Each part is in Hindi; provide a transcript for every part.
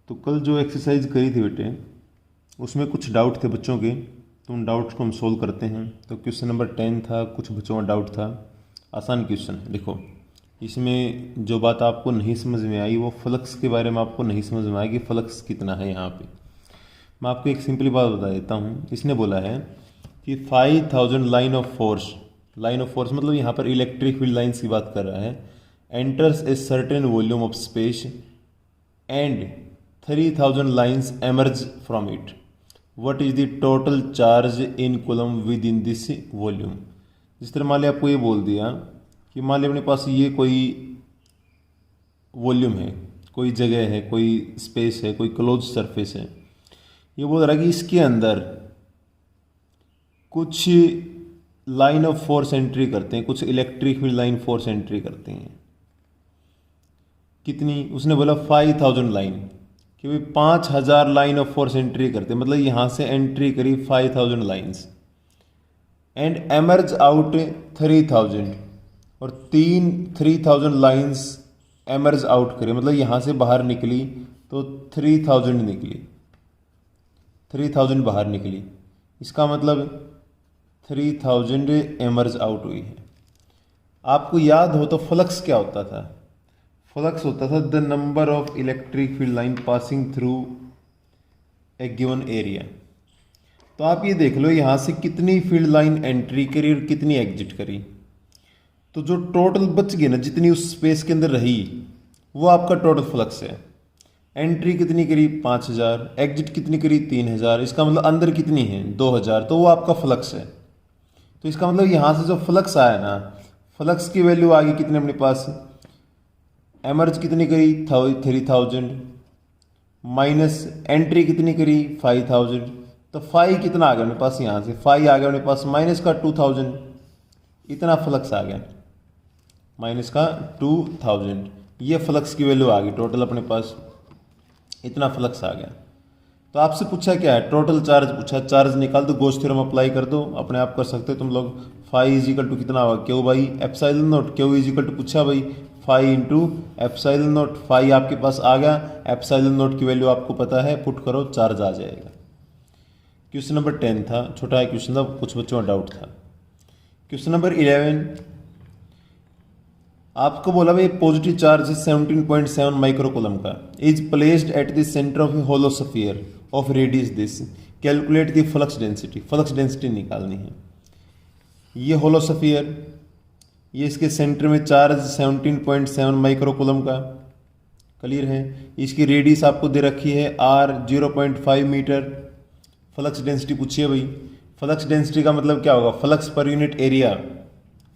तो कल जो एक्सरसाइज करी थी बेटे, उसमें कुछ डाउट थे बच्चों के, तो उन डाउट्स को हम सोल्व करते हैं। तो क्वेश्चन नंबर 10 था, कुछ बच्चों का डाउट था। आसान क्वेश्चन है। देखो, इसमें जो बात आपको नहीं समझ में आई वो फ्लक्स के बारे में आपको नहीं समझ में आई कि फ्लक्स कितना है यहाँ पे। मैं आपको एक सिंपली बात बता देता हूँ। इसने बोला है कि 5000 लाइन ऑफ फोर्स मतलब यहाँ पर इलेक्ट्रिक फील्ड लाइन्स की बात कर रहा है, enters a certain volume of space and 3000 lines emerge from it. What is the total charge in coulomb within this volume? जिस तरह मान लिया आपको ये बोल दिया कि मान लिया अपने पास ये कोई वॉल्यूम है, कोई जगह है, कोई स्पेस है, कोई क्लोज सरफेस है। ये बोल रहा है कि इसके अंदर कुछ लाइन ऑफ फोर्स एंट्री करते हैं, कुछ electric field line force entry करते हैं। कितनी? उसने बोला 5000 लाइन, कि भाई 5000 लाइन ऑफ फोर्स एंट्री करते, मतलब यहां से एंट्री करी 5000 लाइन्स एंड एमर्ज आउट 3000, और 3000 लाइन्स एमर्ज आउट करे, मतलब यहां से बाहर निकली तो 3000 निकली, 3000 बाहर निकली। इसका मतलब 3000 एमर्ज आउट हुई है। आपको याद हो तो फ्लक्स क्या होता था? फ्लक्स होता था the number of electric field line passing through a given area. तो आप ये देख लो यहां से कितनी फील्ड लाइन एंट्री करी और कितनी एग्जिट करी। तो जो टोटल बच गई ना, जितनी उस स्पेस के अंदर रही, वो आपका टोटल फ्लक्स है। एंट्री कितनी करी? 5000, एग्जिट कितनी करी? 3000। इसका मतलब अंदर कितनी है? 2000। तो वो आपका फ्लक्स है। तो इसका मतलब यहां से जो फ्लक्स आया ना, फ्लक्स की वैल्यू आ गई कितने अपने पास? एमर्ज कितनी करी? 3000 माइनस एंट्री कितनी करी? 5000। तो 5 कितना आ गया मेरे पास? यहाँ से 5 आ गया मेरे पास, माइनस का 2000। इतना फ्लक्स आ गया, माइनस का 2000। ये फ्लक्स की वैल्यू आ गई टोटल अपने पास, इतना फ्लक्स आ गया। तो आपसे पूछा क्या है? टोटल चार्ज पूछा। चार्ज निकाल दो, गॉस थ्योरम अप्लाई कर दो, अपने आप कर सकते हो तुम लोग। 5 इजिकल टू कितना होगा? Q by epsilon not. Q is equal to पूछा भाई 5 इंटू एप्सिलॉन नॉट। 5 आपके पास आ गया, एप्सिलॉन नॉट की वैल्यू आपको पता है, पुट करो, चार्ज आ जाएगा। क्वेश्चन नंबर 10 था, छोटा है क्वेश्चन था, कुछ बच्चों का डाउट था। क्वेश्चन नंबर 11, आपको बोला भाई पॉजिटिव चार्ज 17.7 माइक्रोकूलम का is placed at the centre of a hollow sphere of radius this, calculate the flux density. Flux density निकालनी है। ये होलो स्फीयर, ये इसके सेंटर में चार्ज 17.7 माइक्रोकूलम का, क्लियर है। इसकी रेडियस आपको दे रखी है r 0.5 मीटर। फ्लक्स डेंसिटी पूछिए भाई। फ्लक्स डेंसिटी का मतलब क्या होगा? Flux per unit area,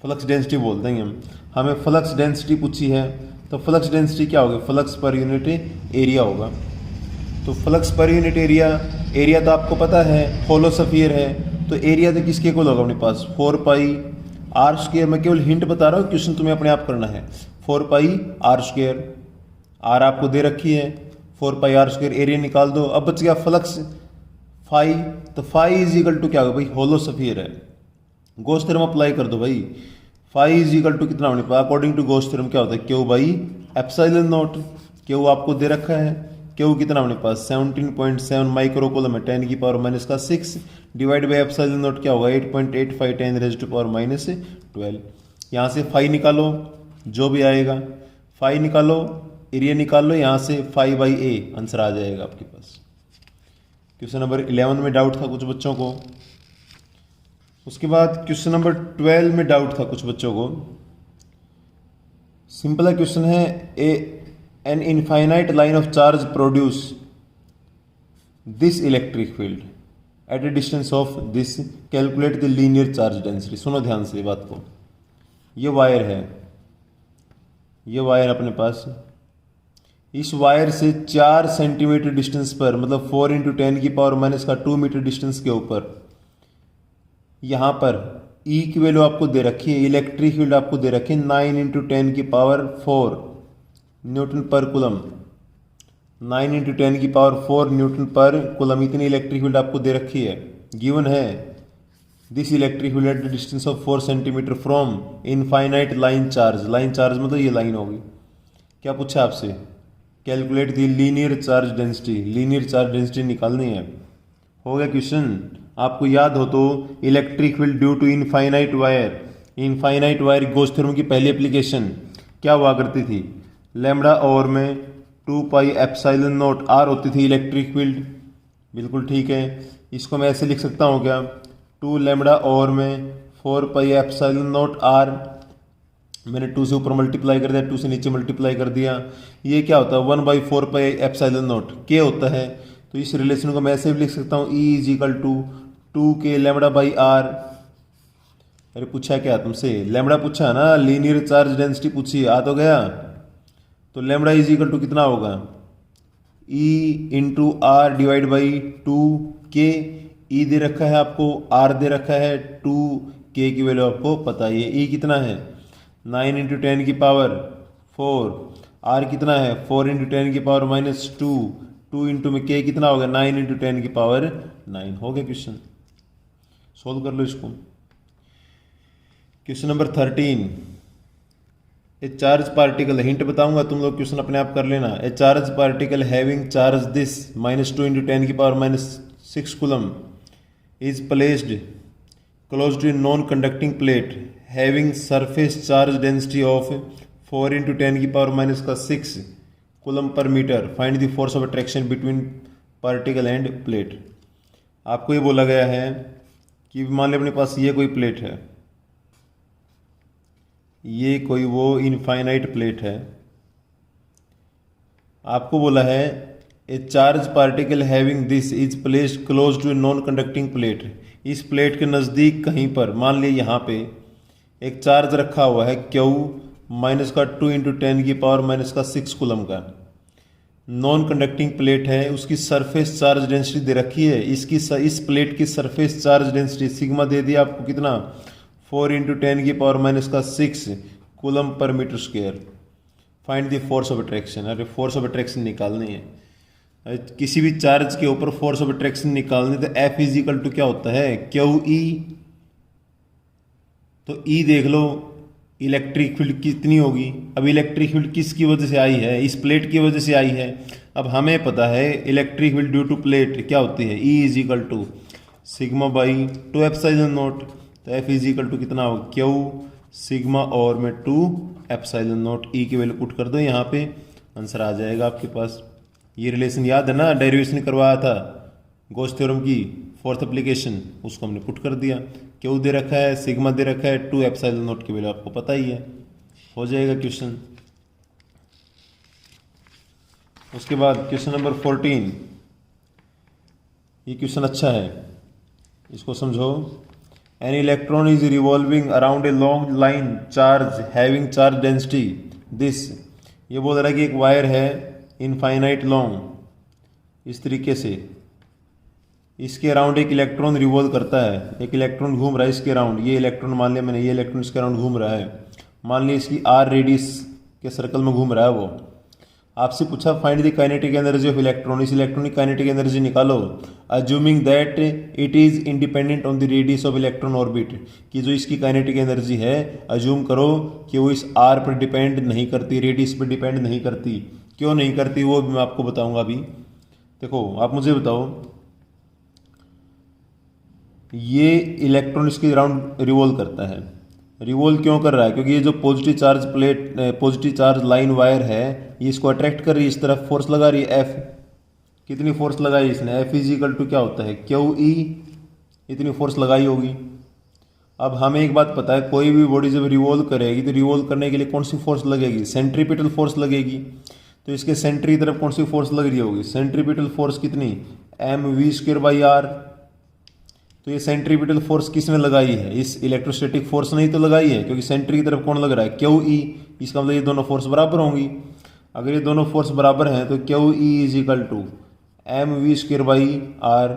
flux density बोल देंगे हम। हमें फ्लक्स डेंसिटी पूछी है, तो फ्लक्स डेंसिटी क्या होगी? फ्लक्स पर यूनिट एरिया होगा। तो flux per unit area, area तो आपको पता है होलो स्फीयर है, तो एरिया तो किसके इक्वल होगा अपने पास? 4 पाई आर स्क्वायर। मैं केवल हिंट बता रहा हूँ, क्वेश्चन तुम्हें अपने आप करना है। 4 पाई आर स्क्वायर, आर आपको दे रखी है, 4 पाई आर स्क्वायर, एरिया निकाल दो। अब बच गया फ्लक्स 5, तो 5 इज इक्वल टू क्या होगा भाई? होलो स्फीयर है, गॉस थ्योरम अप्लाई कर दो भाई। 5 इज इक्वल टू कितना होने पाया? अकॉर्डिंग टू गॉस थ्योरम क्या होता है? Q by epsilon not. Q आपको दे रखा है, क्यू कितना होने पास? 17.7 माइक्रोकूलम है, 10 की पावर माइनस का 6 डिवाइड बाई एप्सिलॉन नॉट क्या होगा? 8.85 10 रेज़ टू पावर माइनस 12। यहाँ से 5 निकालो, जो भी आएगा 5 निकालो, एरिया निकाल लो, यहाँ से 5 बाई ए आंसर आ जाएगा आपके पास। क्वेश्चन नंबर 11 में डाउट था कुछ बच्चों को। उसके बाद क्वेश्चन नंबर 12 में डाउट था कुछ बच्चों को। सिंपल क्वेश्चन है, an infinite line of charge produce this electric field at A distance of this, calculate the linear charge density. सुनो ध्यान से ये बात को। ये वायर है, ये वायर अपने पास, इस वायर से 4 सेंटीमीटर डिस्टेंस पर, मतलब 4 इंटू 10 की पावर माइनस का 2 मीटर डिस्टेंस के ऊपर, यहाँ पर E की वैल्यू आपको दे रखी है, इलेक्ट्रिक फील्ड आपको दे रखी है 9 इंटू 10 की पावर 4 न्यूटन पर कूलम। 9 इंटू 10 की पावर 4 न्यूटन पर कूलम, इतनी इलेक्ट्रिक फील्ड आपको दे रखी है, गिवन है। This electric field at the distance of 4 centimetre from infinite line charge. Line charge मतलब ये लाइन होगी। क्या पूछा आपसे? Calculate the linear charge density, linear charge density निकालनी है। हो गया क्वेश्चन। आपको याद हो तो electric field due to infinite wire, infinite wire goes theorem की पहली एप्लीकेशन क्या हुआ करती थी, लैम्बडा और में 2 पाई एप्सिलॉन नॉट आर होती थी इलेक्ट्रिक फील्ड। बिल्कुल ठीक है, इसको मैं ऐसे लिख सकता हूँ क्या, 2 लैम्बडा और में 4 पाई एप्सिलॉन नॉट आर, मैंने 2 से ऊपर मल्टीप्लाई कर दिया, 2 से नीचे मल्टीप्लाई कर दिया। ये क्या होता है 1/4 पाई एप्सिलॉन नॉट के होता है। तो इस रिलेशन को मैं ऐसे भी लिख सकता हूँ E is equal to 2 k lambda by R. अरे पूछा क्या तुमसे, लैम्बडा पूछा ना, लीनियर चार्ज डेंसिटी पूछी, आ तो गया। तो लैम्बडा इज इक्वल टू कितना होगा, E into R divide by 2k। E दे रखा है आपको, R दे रखा है, 2k की वैल्यू आपको पता है। E कितना है 9 इंटू 10 की पावर 4, R कितना है 4 इंटू 10 की पावर -2, 2 इंटू में k कितना होगा 9 इंटू 10 की पावर 9। हो गया क्वेश्चन, सोल्व कर लो इसको। Question number 13, a charge particle, hint बताऊंगा तुम लोग क्वेश्चन अपने आप कर लेना। A charge particle having charge this -2 into 10 की power -6 coulomb is placed close to a non conducting plate having surface charge density of 4 into 10 की power -6 coulomb per metre, find the force of attraction between particle and plate. आपको ये बोला गया है कि मान लो अपने पास ये कोई प्लेट है, ये कोई वो इनफाइनाइट प्लेट है। आपको बोला है a charge particle having this is placed close to a non conducting plate, इस प्लेट के नज़दीक कहीं पर मान लिया यहाँ पे एक चार्ज रखा हुआ है Q -2 इंटू 10 की पावर -6 कूलम का, नॉन कंडक्टिंग प्लेट है, उसकी सरफेस चार्ज डेंसिटी दे रखी है, इस प्लेट की सरफेस चार्ज डेंसिटी सिग्मा दे दिया आपको कितना 4 इंटू 10 की power -6 coulomb per metre square. Find the force of attraction. अरे फोर्स ऑफ अट्रैक्शन निकालनी है, किसी भी चार्ज के ऊपर फोर्स ऑफ अट्रैक्शन निकालनी तो F इज इक्वल टू क्या होता है QE। तो E देख लो इलेक्ट्रिक फील्ड कितनी होगी, अब इलेक्ट्रिक फील्ड किसकी वजह से आई है, इस प्लेट की वजह से आई है। अब हमें पता है electric field due to plate क्या होती है, E is equal to sigma by 2 epsilon not. तो F इज इक्वल टू कितना होगा Q सिग्मा और में 2 एप्सिलॉन नॉट। E की वैल्यू पुट कर दो यहाँ पे, आंसर आ जाएगा आपके पास। ये रिलेशन याद है ना, डेरिवेशन करवाया था गॉस थ्योरम की 4th एप्लीकेशन, उसको हमने पुट कर दिया। Q दे रखा है, सिग्मा दे रखा है, 2 एप्सिलॉन नॉट की वैल्यू आपको पता ही है। हो जाएगा क्वेश्चन। उसके बाद क्वेश्चन नंबर 14, ये क्वेश्चन अच्छा है, इसको समझो। An electron is revolving around a long line charge having charge density this. ये बोल रहा है कि एक वायर है इनफाइनाइट लॉन्ग, इस तरीके से इसके अराउंड एक इलेक्ट्रॉन रिवॉल्व करता है, एक इलेक्ट्रॉन घूम रहा है इसके अराउंड। ये इलेक्ट्रॉन मान लिया मैंने, ये इलेक्ट्रॉन इसके अराउंड घूम रहा है, मान लिया इसकी R रेडियस के सर्कल में घूम रहा है वो। आपसे पूछा find the kinetic energy of electron, इस इलेक्ट्रॉन की काइनेटिक एनर्जी निकालो, assuming that it is independent on the radius of electron orbit. कि जो इसकी काइनेटिक एनर्जी है अज्यूम करो कि वो इस R पर डिपेंड नहीं करती, रेडियस पर डिपेंड नहीं करती। क्यों नहीं करती वो भी मैं आपको बताऊंगा अभी। देखो आप मुझे बताओ, ये इलेक्ट्रॉन इसके अराउंड रिवॉल्व करता है, रिवॉल्व क्यों कर रहा है, क्योंकि ये जो positive charge plate, positive charge line wire है, ये इसको अट्रैक्ट कर रही है, इस तरफ फोर्स लगा रही है F। कितनी फोर्स लगाई इसने, F इज इक्वल टू क्या होता है QE, इतनी फोर्स लगाई होगी। अब हमें एक बात पता है, कोई भी बॉडी जब रिवॉल्व करेगी तो रिवॉल्व करने के लिए कौन सी फोर्स लगेगी, सेंट्रीपिटल फोर्स लगेगी। तो इसके सेंट्री की तरफ कौन सी फोर्स लग रही होगी, सेंट्रीपिटल फोर्स कितनी mv²/r। तो ये सेंट्रीपिटल फोर्स किसने लगाई है, इस इलेक्ट्रोस्टैटिक फोर्स ने ही तो लगाई है, क्योंकि सेंट्री की तरफ कौन लग रहा है QE। इसका मतलब ये दोनों फोर्स बराबर होंगी। अगर ये दोनों फोर्स बराबर हैं तो QE is equal to mv²/r।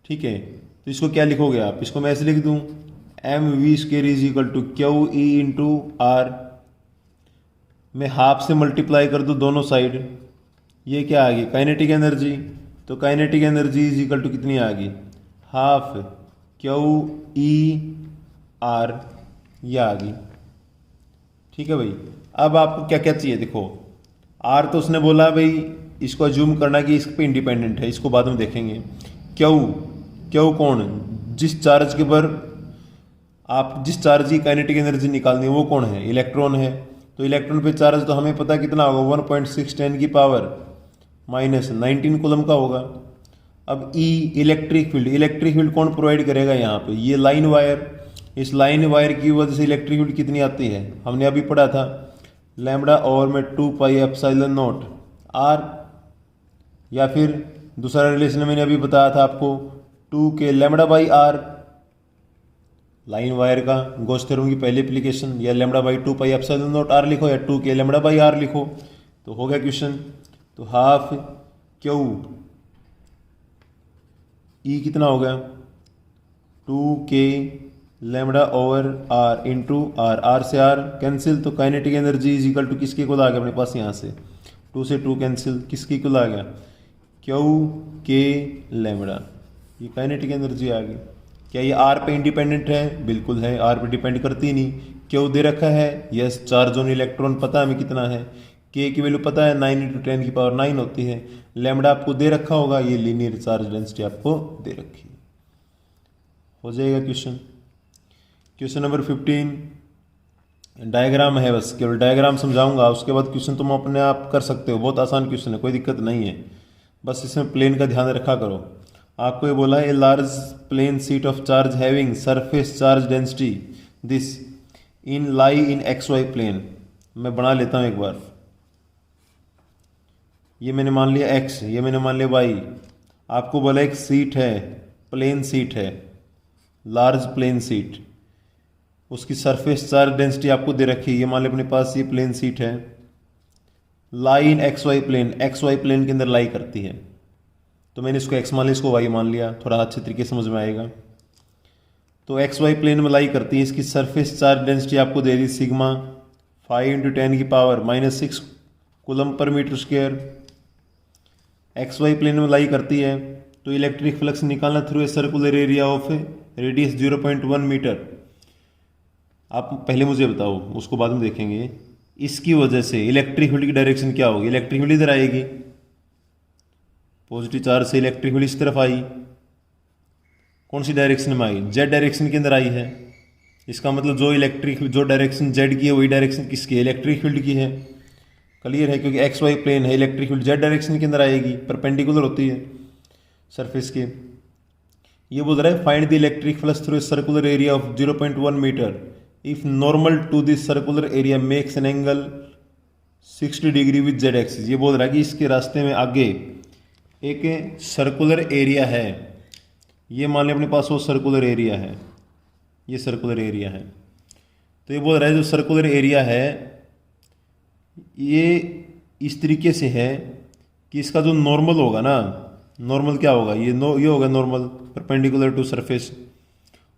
ठीक है, तो इसको क्या लिखोगे आप, इसको मैं ऐसे लिख दूं mv² is equal to QE into R। मैं हाफ से मल्टीप्लाई कर दूं दोनों साइड, ये क्या आ गई काइनेटिक एनर्जी। तो kinetic energy is equal to कितनी आ गई, हाफ QE/R, ये आ गई। ठीक है भाई, अब आपको क्या क्या चाहिए देखो, आर तो उसने बोला भाई इसको अज्यूम करना कि इस पे इंडिपेंडेंट है, इसको बाद में देखेंगे। क्यू, क्यू कौन, जिस चार्ज के पर आप जिस चार्ज की काइनेटिक एनर्जी निकालनी है वो कौन है, इलेक्ट्रॉन है। तो इलेक्ट्रॉन पे चार्ज तो हमें पता कितना होगा, 1.6 10 की पावर माइनस 19 कूलम का होगा। अब ई इलेक्ट्रिक फील्ड, इलेक्ट्रिक फील्ड कौन प्रोवाइड करेगा यहाँ पे, ये लाइन वायर। इस लाइन वायर की वजह से इलेक्ट्रिक फील्ड कितनी आती है, हमने अभी पढ़ा था लैम्बडा और में 2 पाई एप्सिलॉन नॉट आर, या फिर दूसरा रिलेशन मैंने अभी बताया था आपको 2 के lambda by R, line wire का गॉस थ्योरम की पहली एप्लीकेशन, या lambda by 2 pi epsilon not R लिखो या 2 के लैम्बडा बाई आर लिखो, तो हो गया क्वेश्चन। तो हाफ क्यू ई कितना हो गया 2 के lambda over R into R, R से आर कैंसिल, तो kinetic energy is equal to किसके इक्वल आ गया अपने पास, यहाँ से 2 से 2 कैंसिल, किसके इक्वल आ गया क्यू के लैम्बडा, ये काइनेटिक एनर्जी आ गई। क्या ये आर पे इंडिपेंडेंट है, बिल्कुल है, आर पे डिपेंड करती नहीं। क्यू दे रखा है, यस, चार्ज ऑन इलेक्ट्रॉन पता है हमें कितना है, के की वैल्यू पता है 9 × 10 की पावर 9 होती है, लैम्बडा आपको दे रखा होगा, ये लीनियर चार्ज डेंसिटी आपको दे रखी है। हो जाएगा क्वेश्चन। क्वेश्चन नंबर 15 डायग्राम है, बस केवल डायग्राम समझाऊंगा, उसके बाद क्वेश्चन तुम अपने आप कर सकते हो, बहुत आसान क्वेश्चन है, कोई दिक्कत नहीं है, बस इसमें प्लेन का ध्यान रखा करो। आपको ये बोला है a large plane sheet of charge having surface charge density this in lie in x Y plane. मैं बना लेता हूँ एक बार, ये मैंने मान लिया x, ये मैंने मान लिया y। आपको बोला एक सीट है, प्लेन सीट है, लार्ज प्लेन सीट, उसकी सरफेस चार्ज डेंसिटी आपको दे रखी है, ये मान लिया अपने पास ये प्लेन सीट है, lie in x Y plane, x Y plane के अंदर लाई करती है, तो मैंने इसको x मान लिया, इसको y मान लिया, थोड़ा अच्छे तरीके समझ में आएगा। तो एक्स वाई प्लेन में लाई करती है, इसकी सरफेस चार्ज डेंसिटी आपको दे दी सिग्मा 5 × 10 की power -6 coulomb per metre square. X Y plane में लाई करती है, तो इलेक्ट्रिक फ्लक्स निकालना through a circular area of radius 0.1 metre. आप पहले मुझे बताओ, उसको बाद में देखेंगे। इसकी वजह से इलेक्ट्रिक फील्ड की डायरेक्शन क्या होगी, इलेक्ट्रिक फील्ड इधर आएगी, पॉजिटिव चार्ज से इलेक्ट्रिक फील्ड इस तरफ आई, कौन सी डायरेक्शन में आई, जेड डायरेक्शन के अंदर आई है। इसका मतलब जो डायरेक्शन जेड की है वही डायरेक्शन किसकी है, इलेक्ट्रिक फील्ड की है। क्लियर है, क्योंकि एक्स वाई प्लेन है, इलेक्ट्रिक फील्ड जेड डायरेक्शन के अंदर आएगी, परपेंडिकुलर होती है सरफेस के। ये बोल रहा है find the electric flux through circular area of 0.1 metre if normal to this circular area makes an angle 60 degree with Z axis. ये बोल रहा है कि इसके रास्ते में आगे एक सर्कुलर एरिया है, ये मान लें अपने पास वो सर्कुलर एरिया है, ये सर्कुलर एरिया है। तो ये बोल रहा है जो सर्कुलर एरिया है ये इस तरीके से है कि इसका जो नॉर्मल होगा ना, नॉर्मल क्या होगा, ये होगा नॉर्मल परपेंडिकुलर टू सरफेस,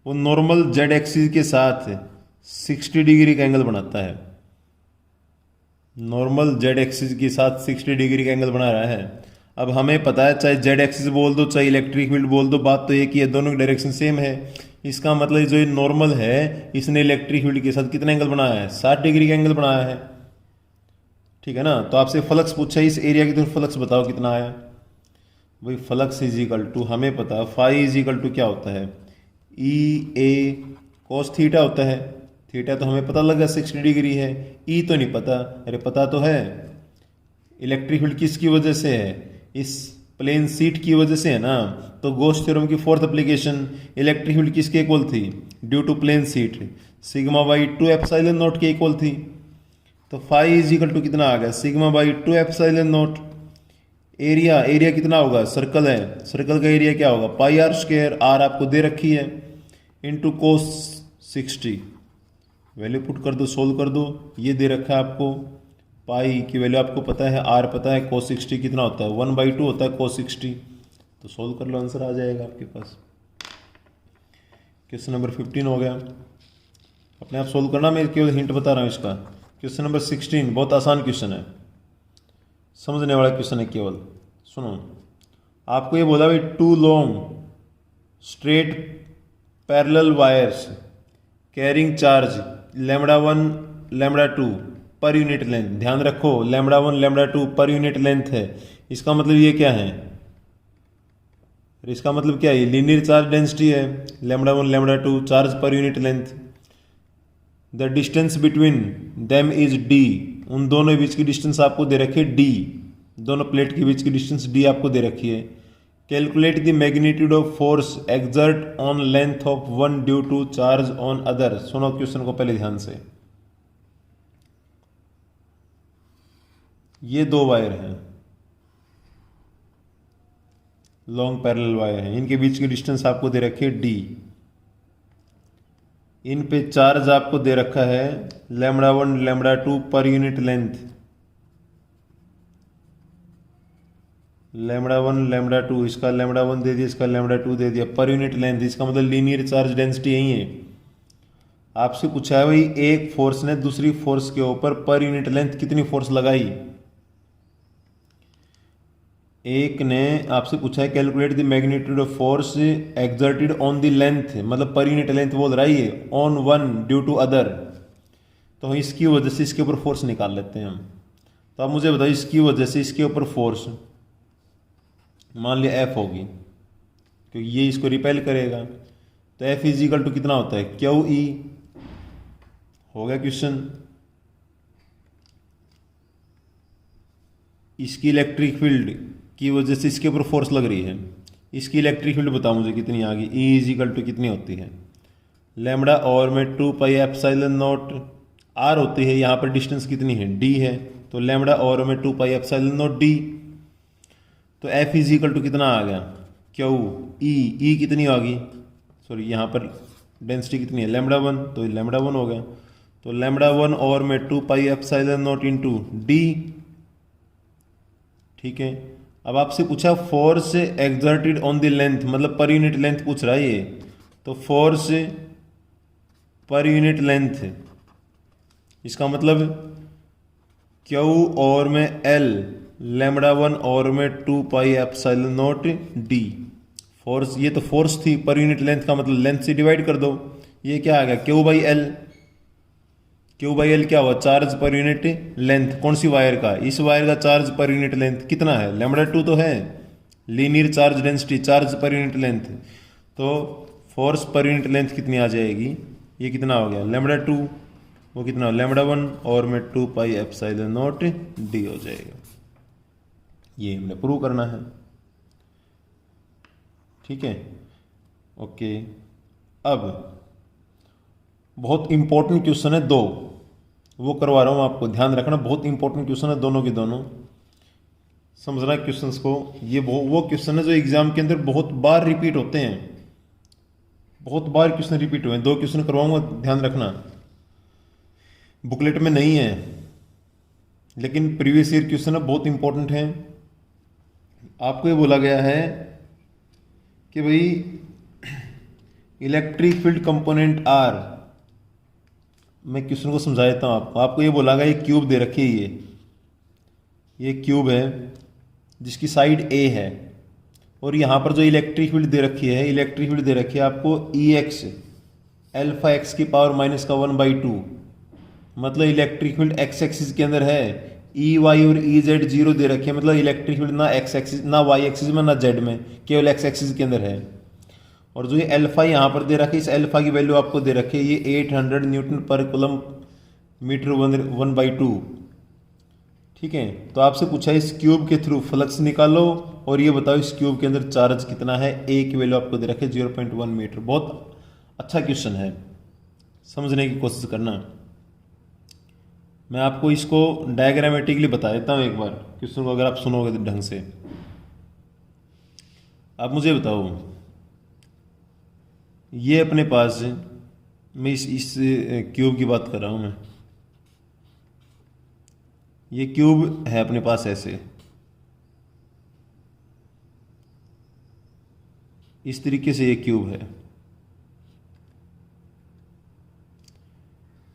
वो नॉर्मल जेड एक्सिस के साथ 60 डिग्री का एंगल बनाता है, नॉर्मल जेड एक्सिस के साथ 60 डिग्री का एंगल बना रहा है। अब हमें पता है चाहे जेड एक्सिस बोल दो चाहे इलेक्ट्रिक फील्ड बोल दो, बात तो एक ही है, दोनों की डायरेक्शन सेम है। इसका मतलब जो ये नॉर्मल है इसने इलेक्ट्रिक फील्ड के साथ कितना एंगल बनाया है, 60 डिग्री का एंगल बनाया है, ठीक है ना। तो आपसे फ्लक्स पूछा है, इस एरिया की तरफ फ्लक्स बताओ कितना आया, भाई फ्लक्स इज इक्वल टू हमें पता है फाई इज इक्वल टू क्या होता है, ई ए कॉस थीटा होता है, थीटा तो हमें पता लगा 60 डिग्री है, ई तो नहीं पता, अरे पता तो है, इलेक्ट्रिक फील्ड किसकी वजह से है, इस प्लेन सीट की वजह से है ना। तो गॉस थ्योरम की फोर्थ एप्लीकेशन, इलेक्ट्रिक फील्ड किसके इक्वल थी, due to plane sheet sigma by 2 epsilon not के इक्वल थी। तो फाई इज इक्वल टू कितना आ गया, sigma by 2 epsilon not. Area कितना होगा, सर्कल है, सर्कल का एरिया क्या होगा, पाई आर स्क्वायर, आर आपको दे रखी है, इंटू कोस 60, वैल्यू पुट कर दो, सोल्व कर दो, ये दे रखा है आपको, पाई की वैल्यू आपको पता है, आर पता है, कोस 60 कितना होता है 1/2 होता है कोस 60, तो सोल्व कर लो, आंसर आ जाएगा आपके पास। क्वेश्चन नंबर 15 हो गया, अपने आप सोल्व करना, मैं केवल हिंट बता रहा हूँ इसका। क्वेश्चन नंबर 16 बहुत आसान क्वेश्चन है, समझने वाला क्वेश्चन है केवल, सुनो। आपको ये बोला भाई 2 long straight parallel wires carrying charge λ1 λ2 पर यूनिट लेंथ। ध्यान रखो लैम्बडा 1 लैम्बडा 2 पर यूनिट लेंथ है, इसका मतलब ये क्या है, इसका मतलब क्या है, लीनियर चार्ज डेंसिटी है। लैम्बडा 1 लैम्बडा 2 चार्ज पर unit length. The distance between them is D, उन दोनों के बीच की डिस्टेंस आपको दे रखी है डी, दोनों प्लेट के बीच की डिस्टेंस डी आपको दे रखी है। Calculate the magnitude of force exert on length of one due to charge on other. सुनो क्वेश्चन को पहले ध्यान से। ये दो वायर हैं, लॉन्ग पैरेलल वायर हैं, इनके बीच की डिस्टेंस आपको दे रखी है डी। इन पे चार्ज आपको दे रखा है लैम्बडा 1 लैम्बडा 2 पर यूनिट लेंथ। लैम्बडा 1 लैम्बडा 2, इसका लैम्बडा 1 दे दिया, इसका लैम्बडा 2 दे दिया, पर यूनिट लेंथ, इसका मतलब लीनियर चार्ज डेंसिटी यही है। आपसे पूछा है भाई एक फोर्स ने दूसरी फोर्स के ऊपर पर यूनिट लेंथ कितनी फोर्स लगाई। एक ने आपसे पूछा है calculate the magnitude of force exerted on the length, मतलब पर यूनिट लेंथ बोल रहा है on one due to other, तो इसकी वजह से इसके ऊपर फोर्स निकाल लेते हैं हम। तो आप मुझे बताओ इसकी वजह से इसके ऊपर फोर्स मान लिया एफ होगी, क्योंकि ये इसको रिपेल करेगा, तो एफ इजिकल टू कितना होता है क्यू ई। हो गया क्वेश्चन। इसकी इलेक्ट्रिक फील्ड की वजह से इसके ऊपर फोर्स लग रही है, इसकी इलेक्ट्रिक फील्ड बताओ मुझे कितनी आ गई, ई इजिकल टू कितनी होती है लैम्बडा और में 2 पाई एप्सिलॉन नॉट आर होती है, यहाँ पर डिस्टेंस कितनी है डी है, तो लैम्बडा और में 2 पाई एप्सिलॉन नॉट डी। तो एफ इजिकल टू कितना आ गया क्यू ई कितनी आ गई, सॉरी यहाँ पर डेंसिटी कितनी है लैम्बडा 1, तो लैम्बडा 1 हो गया, तो लैम्बडा 1 और में 2 pi epsilon not into D. ठीक है, अब आपसे पूछा force exerted on the length, मतलब पर यूनिट लेंथ पूछ रहा है ये, तो फोर्स पर यूनिट लेंथ, इसका मतलब क्यू और में एल लैम्बडा 1 और में 2 pi epsilon not D. Force, ये तो फोर्स थी, पर यूनिट लेंथ का मतलब लेंथ से डिवाइड कर दो, ये क्या आ गया Q by L. Q by L क्या हुआ चार्ज पर यूनिट लेंथ, कौन सी वायर का, इस वायर का चार्ज पर यूनिट लेंथ कितना है लैम्बडा 2 तो है, लीनियर चार्ज डेंसिटी चार्ज पर यूनिट लेंथ, तो फोर्स पर यूनिट लेंथ कितनी आ जाएगी, ये कितना हो गया लैम्बडा 2, वो कितना लैम्बडा 1 और में 2 पाई एप्सिलॉन नॉट डी हो जाएगा। ये हमने प्रूव करना है। ठीक है, ओके। अब बहुत इंपॉर्टेंट क्वेश्चन है दो, वो करवा रहा हूं आपको, ध्यान रखना, बहुत इंपॉर्टेंट क्वेश्चन है दोनों के दोनों, समझना क्वेश्चंस को। ये वो क्वेश्चन है जो एग्जाम के अंदर बहुत बार रिपीट होते हैं, बहुत बार क्वेश्चन रिपीट हुए हैं। दो क्वेश्चन करवाऊंगा, ध्यान रखना, बुकलेट में नहीं है लेकिन प्रीवियस ईयर क्वेश्चन है, बहुत इंपॉर्टेंट है। आपको ये बोला गया है कि भाई इलेक्ट्रिक फील्ड कंपोनेंट आर, मैं क्वेश्चन को समझा देता हूँ आपको। आपको ये बोला गया ये क्यूब दे रखी है, ये क्यूब है जिसकी साइड ए है, और यहाँ पर जो इलेक्ट्रिक फील्ड दे रखी है, इलेक्ट्रिक फील्ड दे रखी है आपको ई एक्स एल्फा एक्स की पावर माइनस का 1/2, मतलब इलेक्ट्रिक फील्ड एक्स एक्सिस के अंदर है, ई वाई और ई जेड जीरो दे रखी है, मतलब इलेक्ट्रिक फील्ड ना एक्स एक्सिस ना वाई एक्सिस में ना जेड में, केवल एक्स एक्सिस के अंदर है। और जो ये एल्फा यहाँ पर दे रखी है, इस एल्फा की वैल्यू आपको दे रखी है ये 800 न्यूटन पर कूलम मीटर 1/2। ठीक है, तो आपसे पूछा इस क्यूब के थ्रू फ्लक्स निकालो और ये बताओ इस क्यूब के अंदर चार्ज कितना है, ए की वैल्यू आपको दे रखी है 0.1 मीटर। बहुत अच्छा क्वेश्चन है, समझने की कोशिश करना। मैं आपको इसको डायग्रामेटिकली बता देता हूँ एक बार क्वेश्चन को, अगर आप सुनोगे तो ढंग से। आप मुझे बताओ, ये अपने पास, मैं इस क्यूब की बात कर रहा हूँ मैं, ये क्यूब है अपने पास ऐसे, इस तरीके से ये क्यूब है।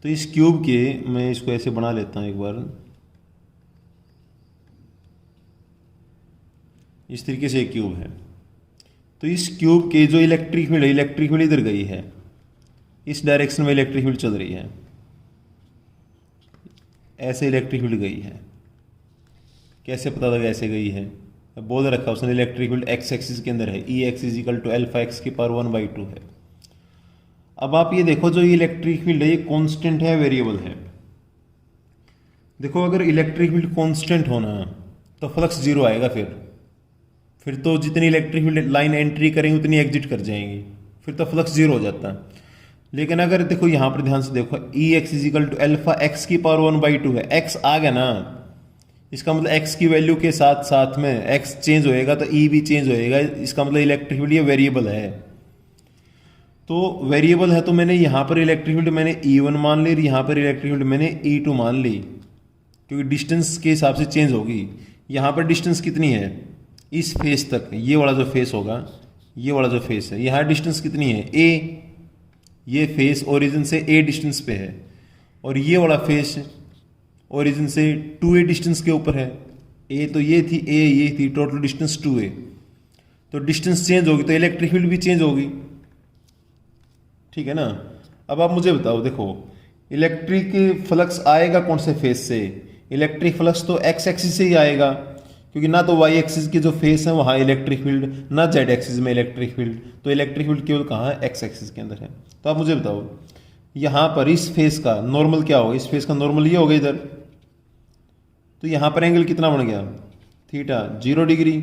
तो इस क्यूब के, मैं इसको ऐसे बना लेता हूँ एक बार, इस तरीके से एक क्यूब है। तो इस क्यूब के जो इलेक्ट्रिक फील्ड है, इलेक्ट्रिक फील्ड इधर गई है, इस डायरेक्शन में इलेक्ट्रिक फील्ड चल रही है, ऐसे इलेक्ट्रिक फील्ड गई है। कैसे पता लगा ऐसे गई है? बोल रखा उसने इलेक्ट्रिक फील्ड एक्स एक्सिस के अंदर है, E x is equal to alpha x की पावर 1/2 है। अब आप ये देखो जो ये इलेक्ट्रिक फील्ड है ये कांस्टेंट है वेरिएबल है? देखो अगर इलेक्ट्रिक फील्ड कांस्टेंट होना तो फ्लक्स जीरो आएगा, फिर तो जितनी इलेक्ट्रिक फील्ड लाइन एंट्री करेंगे उतनी एग्जिट कर जाएंगी, फिर तो फ्लक्स जीरो हो जाता है। लेकिन अगर देखो यहाँ पर ध्यान से देखो, E x is equal to alpha x की पावर 1/2 है, एक्स आ गया ना, इसका मतलब एक्स की वैल्यू के साथ साथ में एक्स चेंज होएगा तो ई भी चेंज होएगा, इसका मतलब इलेक्ट्रिक फील्ड ये वेरिएबल है। तो वेरिएबल है तो मैंने यहाँ पर इलेक्ट्रिक फील्ड मैंने E1 मान ली, यहाँ पर इलेक्ट्रिक फील्ड मैंने E2 मान ली, क्योंकि डिस्टेंस के हिसाब से चेंज होगी। यहाँ पर डिस्टेंस कितनी है इस फेस तक, ये वाला जो फेस होगा, ये वाला जो फेस है, यहाँ डिस्टेंस कितनी है A, ये फेस ओरिजिन से A डिस्टेंस पे है, और ये वाला फेस ओरिजिन से 2A डिस्टेंस के ऊपर है। A तो ये थी, A ये थी, टोटल डिस्टेंस 2A। तो डिस्टेंस चेंज होगी तो इलेक्ट्रिक फील्ड भी चेंज होगी, ठीक है ना। अब आप मुझे बताओ, देखो इलेक्ट्रिक फ्लक्स आएगा कौन से फेस से? इलेक्ट्रिक फ्लक्स तो एक्स एक्सिस से ही आएगा, क्योंकि ना तो वाई एक्सिस के जो फेस है वहाँ इलेक्ट्रिक फील्ड, ना जेड एक्सिस में इलेक्ट्रिक फील्ड, तो इलेक्ट्रिक फील्ड केवल कहाँ है? एक्स एक्सिस के अंदर है। तो आप मुझे बताओ यहाँ पर इस फेस का नॉर्मल क्या होगा? इस फेस का नॉर्मल ये होगा इधर, तो यहाँ पर एंगल कितना बन गया? Theta 0 degree.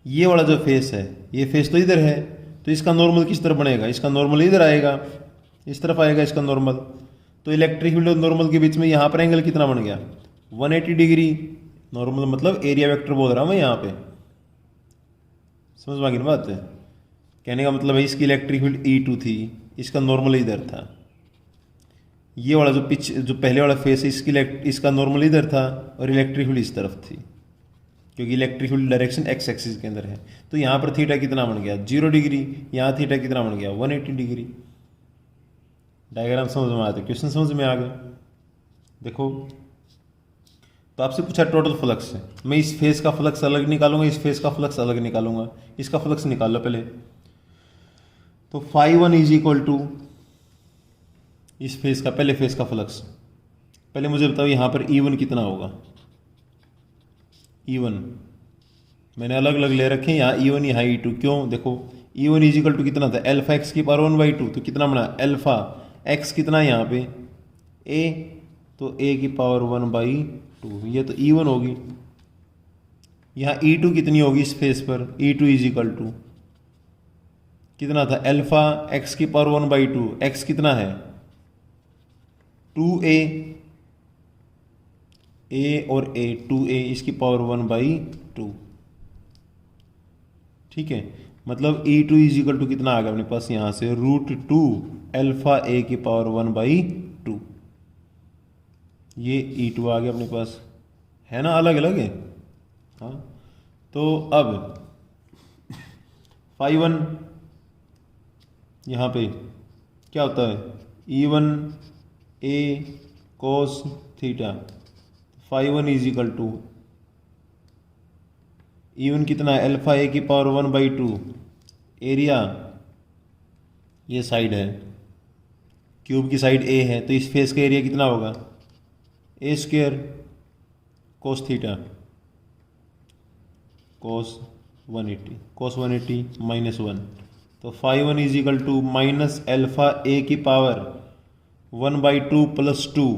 ये वाला जो फेस है, ये फेस तो इधर है, तो इसका नॉर्मल किस तरफ बनेगा? इसका नॉर्मल इधर आएगा, इस तरफ आएगा इसका नॉर्मल। तो इलेक्ट्रिक फील्ड और नॉर्मल के बीच में यहाँ पर एंगल कितना बन गया? 180 डिग्री। नॉर्मल मतलब एरिया वेक्टर बोल रहा हूँ मैं यहाँ पे, समझ में आ गई ना बात? कहने का मतलब है इसकी इलेक्ट्रिक फील्ड E2 थी, इसका नॉर्मल इधर था। ये वाला जो पहले वाला फेस है इसका नॉर्मल इधर था, और इलेक्ट्रिक फील्ड इस तरफ थी, क्योंकि electric field direction x axis के अंदर है। तो यहाँ पर थीटा कितना बन गया? 0 डिग्री। यहाँ थीटा कितना बन गया? 180 डिग्री। डायग्राम समझ में आते, क्वेश्चन समझ में आ गए? देखो तो आपसे पूछा टोटल फ्लक्स है, मैं इस फेस का फ्लक्स अलग निकालूंगा, इस फेस का फ्लक्स अलग निकालूंगा। इसका फ्लक्स निकाल लो पहले। तो φ1 इज इक्वल टू इस फेस का, पहले फेस का फ्लक्स। पहले मुझे बताओ यहाँ पर E1 कितना होगा? E1 मैंने अलग अलग ले रखे हैं, यहाँ E1 यहाँ E2। क्यों? देखो E1 इज इक्वल टू कितना था? अल्फा एक्स की पावर 1/2। तो कितना बना? अल्फा एक्स कितना है यहाँ पे? A, तो A की पावर 1/2, ये तो E1 होगी। यहाँ E2 कितनी होगी इस फेस पर? E2 इज इक्वल टू कितना था? अल्फा एक्स की पावर 1/2, एक्स कितना है? 2A, A और A 2A, इसकी पावर 1/2, ठीक है। मतलब E2 इज इक्वल टू कितना आ गया अपने पास यहाँ से? √2 अल्फा A की पावर 1/2। ये E2 आ गया अपने पास, है ना, अलग अलग है। हाँ, तो अब φ1 यहाँ पे क्या होता है? E1 A cos theta. φ1 is equal to E1 कितना है? अल्फा A की पावर 1/2। एरिया ये साइड है, क्यूब की साइड A है, तो इस फेस का एरिया कितना होगा? A² cos थीटा cos 180 -1, तो φ1 is equal to minus alpha A की पावर 1/2 + 2,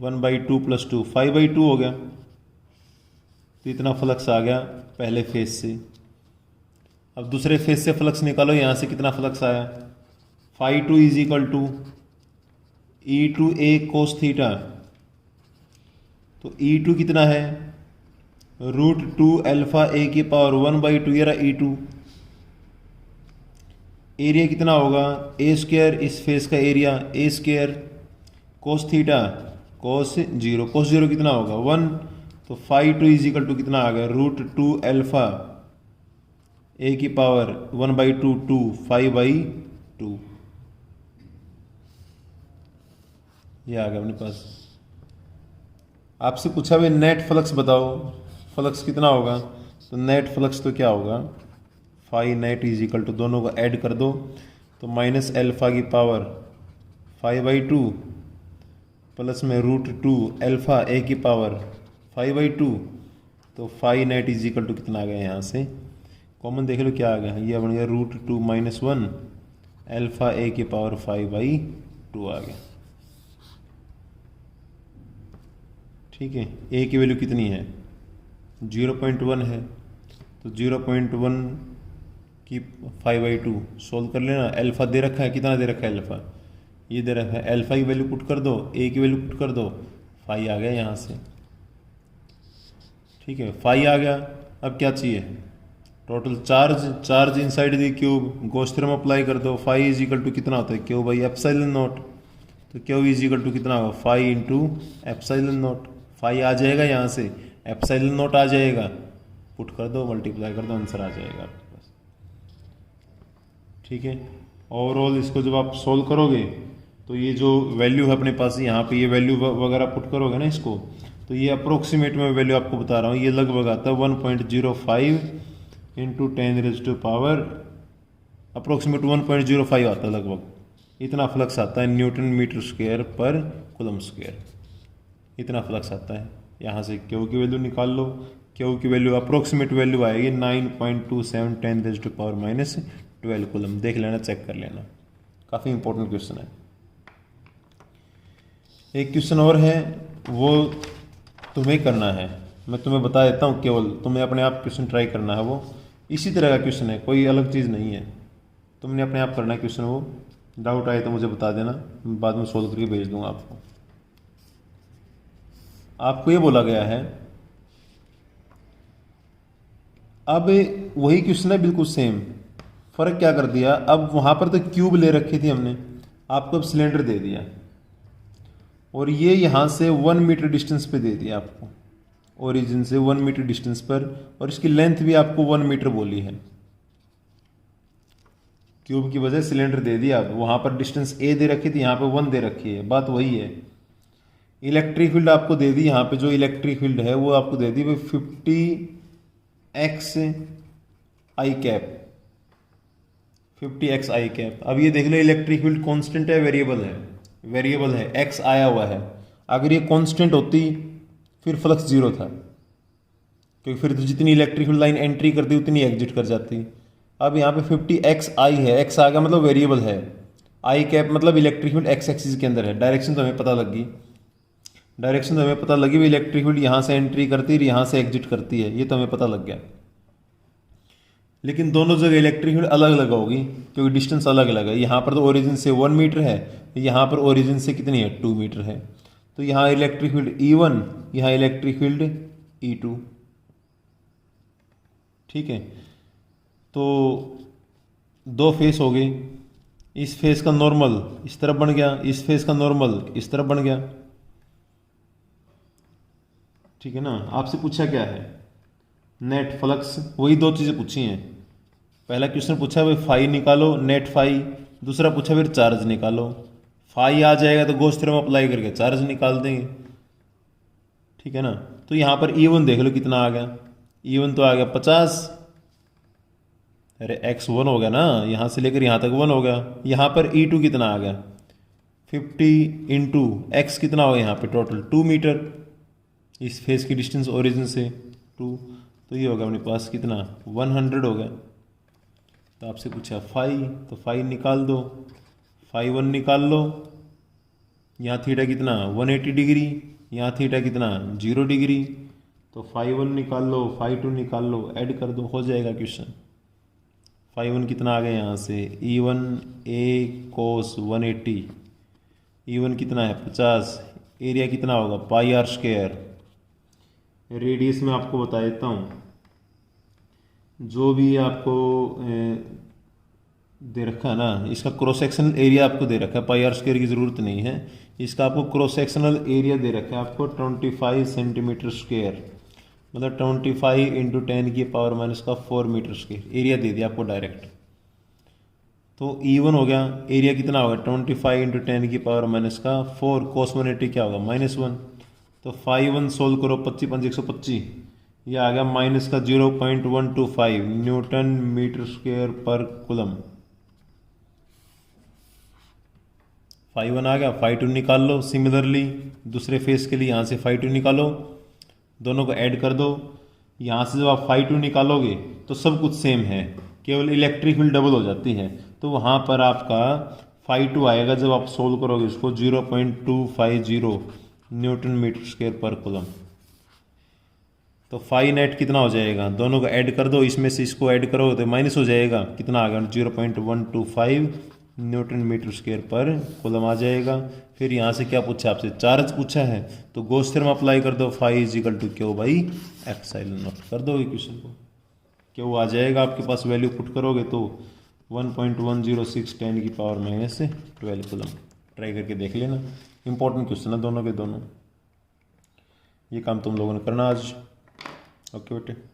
1/2 + 2, 5/2 हो गया। तो इतना फ्लक्स आ गया पहले फेस से। अब दूसरे फेस से फ्लक्स निकालो, यहाँ से कितना फ्लक्स आया? φ2 is equal to E2A cos theta. तो E2 कितना है? √2 अल्फा A की पावर 1/2, ये रहा E2। एरिया कितना होगा? A², इस फेस का area A² cos theta cos 0 कितना होगा? 1। तो φ2 इज इक्वल टू कितना आ गया? √2 अल्फा A की पावर 1/2 2 5/2, ये आ गया अपने पास। आपसे पूछा भाई नेट फ्लक्स बताओ, फ्लक्स कितना होगा? तो नेट फ्लक्स तो क्या होगा? Phi net is equal to, दोनों को ऐड कर दो तो माइनस अल्फा की पावर 5/2 प्लस में √2 अल्फा ए की पावर 5/2, तो phi net is equal to कितना आ गया, यहाँ से कॉमन देख लो क्या आ गया, ये बन गया √2 - 1 अल्फा ए की पावर 5/2 आ गया। ठीक है, ए की वैल्यू कितनी है 0.1 है, तो 0.1 की 5/2 सोल्व कर लेना। अल्फा दे रखा है, कितना दे रखा है अल्फा, ये दे रखा है, अल्फा की वैल्यू पुट कर दो, ए की वैल्यू पुट कर दो, फाई आ गया यहाँ से। ठीक है, फाई आ गया। अब क्या चाहिए, total charge inside the cube, Gauss theorem apply कर दो। फाई इज इक्वल टू कितना होता है क्यू बाई एप्सिलॉन नॉट, तो क्यू इज इक्वल टू कितना होगा phi into epsilon naught. Phi आ जाएगा यहाँ से, एप्सिलॉन नॉट आ जाएगा, पुट कर दो, मल्टीप्लाई कर दो, आंसर आ जाएगा आपके पास। ठीक है, ओवरऑल इसको जब आप सोल्व करोगे तो ये जो वैल्यू है अपने पास, यहाँ पे ये वैल्यू वगैरह पुट करोगे ना इसको, तो ये अप्रोक्सीमेट में वैल्यू आपको बता रहा हूँ, ये लगभग आता है 1.05 इंटू 10⁻⁴, अप्रोक्सीमेट 1.05 आता है लगभग, इतना फ्लक्स आता है न्यूटन मीटर स्क्वायर पर कूलम स्क्वायर, इतना फ्लक्स आता है। यहाँ से क्यू की वैल्यू निकाल लो, क्यू की वैल्यू अप्रोक्सीमेट वैल्यू आएगी 9.27 10⁻12 कूलम। देख लेना, चेक कर लेना, काफ़ी इंपॉर्टेंट क्वेश्चन है। एक क्वेश्चन और है, वो तुम्हें करना है, मैं तुम्हें बता देता हूँ, केवल तुम्हें अपने आप क्वेश्चन ट्राई करना है। वो इसी तरह का क्वेश्चन है, कोई अलग चीज़ नहीं है, तुमने अपने आप करना है क्वेश्चन। वो डाउट आए तो मुझे बता देना, मैं बाद में सोल्व करके भेज दूंगा आपको। आपको ये बोला गया है, अब वही क्वेश्चन है बिल्कुल सेम, फ़र्क क्या कर दिया, अब वहाँ पर तो क्यूब ले रखी थी हमने, आपको अब सिलेंडर दे दिया, और ये यहाँ से 1 मीटर डिस्टेंस पे दे दिया आपको, ओरिजिन से 1 मीटर डिस्टेंस पर, और इसकी लेंथ भी आपको 1 मीटर बोली है। क्यूब की वजह सिलेंडर दे दिया, वहाँ पर डिस्टेंस ए दे रखी थी, यहाँ पे 1 दे रखी है, बात वही है। इलेक्ट्रिक फील्ड आपको दे दी, यहाँ पे जो इलेक्ट्रिक फील्ड है वो आपको दे दी 50x आई कैप, 50x आई कैप। अब ये देख लो, इलेक्ट्रिक फील्ड कांस्टेंट है वेरिएबल है, वेरिएबल है, x आया हुआ है। अगर ये कांस्टेंट होती फिर फ्लक्स जीरो था, क्योंकि फिर तो जितनी इलेक्ट्रिक फील्ड लाइन एंट्री करती उतनी एग्जिट कर जाती। अब यहाँ पे 50x आई है, x आ गया मतलब वेरिएबल है, आई कैप मतलब इलेक्ट्रिक फील्ड x एक्सिस के अंदर है। डायरेक्शन तो हमें पता लगी, डायरेक्शन तो हमें पता लगी भी, इलेक्ट्रिक फील्ड यहाँ से एंट्री करती है, यहाँ से एग्जिट करती है, ये तो हमें पता लग गया। लेकिन दोनों जगह इलेक्ट्रिक फील्ड अलग अलग होगी, क्योंकि डिस्टेंस अलग अलग है। यहाँ पर तो ओरिजिन से 1 मीटर है, यहाँ पर ओरिजिन से कितनी है 2 मीटर है, तो यहाँ इलेक्ट्रिक फील्ड E1, यहाँ इलेक्ट्रिक फील्ड E2। ठीक है, तो दो फेस हो गई, इस फेस का नॉर्मल इस तरफ बन गया, इस फेस का नॉर्मल इस तरफ बन गया। ठीक है ना, आपसे पूछा क्या है, नेट फ्लक्स, वही दो चीज़ें पूछी हैं। पहला क्वेश्चन पूछा भाई फाई निकालो, नेट फाई, दूसरा पूछा फिर चार्ज निकालो। फाई आ जाएगा तो गॉस थ्योरम अप्लाई करके चार्ज निकाल देंगे। ठीक है ना, तो यहाँ पर E1 देख लो कितना आ गया, E1 तो आ गया 50, अरे x 1 हो गया ना, यहाँ से लेकर यहाँ तक 1 हो गया। यहाँ पर E2 कितना आ गया 50 इंटू x कितना होगा यहाँ पे टोटल 2 मीटर, इस फेस की डिस्टेंस ओरिजिन से 2, तो ये होगा अपने पास कितना 100 हो गया। तो आपसे पूछा फाई, तो फाई निकाल दो, फाई 1 निकाल लो, यहाँ थीटा कितना 180 डिग्री, यहाँ थीटा कितना 0 डिग्री, तो फाई 1 निकाल लो, फाई 2 निकाल लो, ऐड कर दो, हो जाएगा क्वेश्चन। फाई 1 कितना आ गया यहाँ से E1 a cos 180, E1 कितना है 50, एरिया कितना होगा पाई आर स्क्वायर। रेडियस में आपको बता देता हूँ, जो भी आपको दे रखा है ना, इसका क्रॉस सेक्शनल एरिया आपको दे रखा है, पाई आर स्क्वायर की ज़रूरत नहीं है, इसका आपको क्रॉस सेक्शनल एरिया दे रखा है आपको 25 सेंटीमीटर स्क्वायर, मतलब 25 इंटू 10⁻⁴ मीटर स्क्वायर एरिया दे दिया आपको डायरेक्ट। तो E1 हो गया, एरिया कितना होगा 25 इंटू 10⁻⁴, cos 180 क्या होगा -1, तो फाई 1 सोल्व करो, 25 5 125, ये आ गया माइनस का 0.125 न्यूटन मीटर स्क्वायर पर कूलम। फाई 1 आ गया, फाई 2 निकाल लो। सिमिलरली दूसरे फेस के लिए यहाँ से फाई 2 निकालो, दोनों को ऐड कर दो। यहाँ से जब आप फाई 2 निकालोगे तो सब कुछ सेम है, केवल इलेक्ट्रिक फील्ड डबल हो जाती है। तो वहाँ पर आपका फाई 2 आएगा जब आप सोल्व करोगे उसको 0.250 न्यूटन मीटर स्क्वायर पर कूलम। तो फाई नेट कितना हो जाएगा, दोनों को ऐड कर दो, इसमें से इसको ऐड करोगे तो माइनस हो जाएगा, कितना आ गया 0.125 न्यूटन मीटर स्क्वायर पर कूलम आ जाएगा। फिर यहाँ से क्या पूछा आपसे, चार्ज पूछा है, तो गॉस थ्योरम अप्लाई कर दो, phi is equal to Q by epsilon not कर दो इक्वेशन को। क्यू आ जाएगा आपके पास, वैल्यू पुट करोगे तो 1.106 10 की पावर -12 कूलम। ट्राई करके देख लेना, इंपॉर्टेंट क्वेश्चन है दोनों के दोनों। ये काम तुम लोगों ने करना आज। ओके बेटे।